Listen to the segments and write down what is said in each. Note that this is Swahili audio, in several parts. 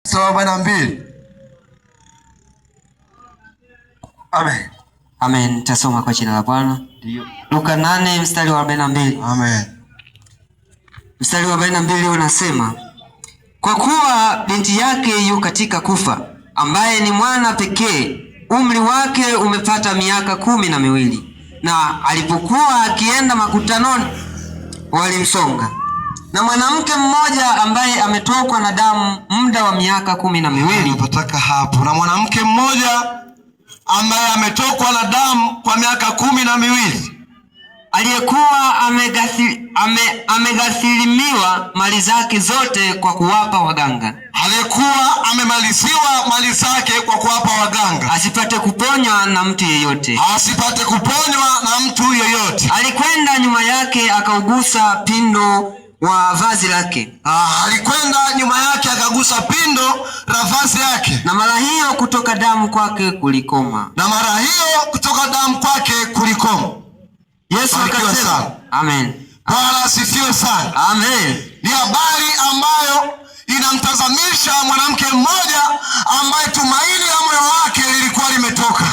42. Amen. Amen. Tasoma kwa jina la Bwana. Ndio. Luka 8 mstari wa 42. Amen. Mstari wa 42 unasema, kwa kuwa binti yake yu katika kufa, ambaye ni mwana pekee, umri wake umepata miaka 12, na alipokuwa akienda makutanoni walimsonga. Na mwanamke mmoja ambaye ametokwa na damu muda wa miaka 12. Napotaka hapo. Na mwanamke mmoja ambaye ametokwa na damu kwa miaka 12, aliyekuwa ameghasirimiwa mali zake zote kwa kuwapa waganga. Aliyekuwa amemaliziwa mali zake kwa kuwapa waganga, asipate kuponywa na mtu yeyote. Asipate kuponywa na mtu yeyote. Alikwenda nyuma yake akaugusa pindo wa vazi lake. Alikwenda nyuma yake akagusa pindo la vazi yake. Na mara hiyo kutoka damu kwake kulikoma. Yesu akasema, Amen. Bwana asifiwe sana. Amen. Ni habari ambayo inamtazamisha mwanamke mmoja ambaye tumaini la moyo wake lilikuwa limetoka.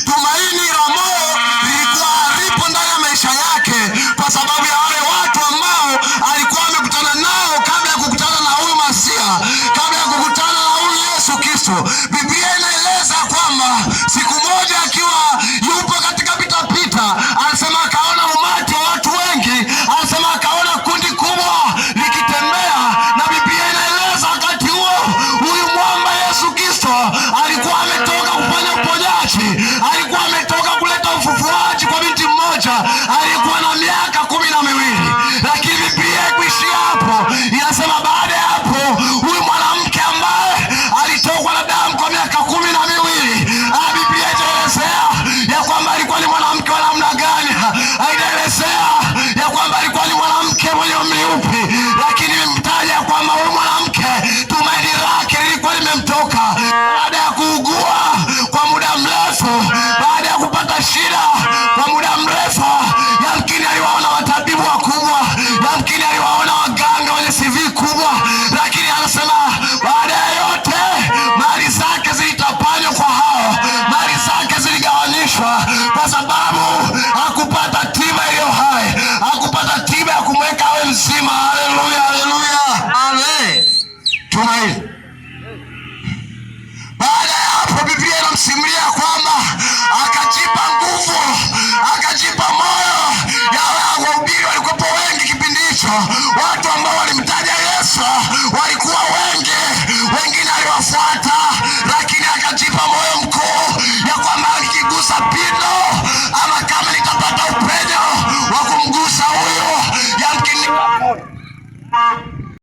Tumaini la moyo lilikuwa lipo ndani ya maisha yake kwa sababu ya wale watu ambao alikuwa amekutana nao kabla ya kukutana na huyu Masia, kabla ya kukutana na huyu Yesu Kristo. Biblia inaeleza kwamba siku moja akiwa yupo katika pitapita, anasema akaona umati wa watu wengi, anasema akaona kundi kubwa likitembea, na Biblia inaeleza wakati huo huyu mwamba Yesu Kristo alikuwa ametoka kufanya uponyaji, alikuwa ametoka kuleta ufufuaji kwa binti mmoja alikuwa na miaka 12. Lakini Biblia kuishia hapo, inasema baada ya hapo huyu mwanamke ambaye alitokwa na damu kwa miaka 12, Biblia inaelezea ya kwamba alikuwa ni mwanamke wa namna gani. Inaelezea ya kwamba alikuwa ni mwanamke mwenye umri upi, lakini imemtaja ya kwamba huyu mwanamke tumaini lake lilikuwa limemtoka baada ya kuugua kwa muda mrefu, baada ya kupata shida kwa muda mrefu. Yamkini aliwaona watabibu wakubwa, yamkini aliwaona waganga wenye CV kubwa, lakini anasema baada ya yote mali zake zilitapanywa kwa hao, mali zake ziligawanyishwa kwa sababu hakupata tiba iliyo hai, hakupata tiba ya kumweka awe mzima. Haleluya, haleluya. Amen. Tumaini. Baada ya hapo Biblia inamsimulia kwamba akajipa nguvu, akajipa moyo. Yawe wahubiri walikuwepo wengi kipindi hicho, watu ambao walimtaja Yesu walikuwa wengi, wengine aliwafuata, lakini akajipa moyo mkuu ya kwamba akigusa pindo ama kama nitapata upenyo wa kumgusa huyu, yamkini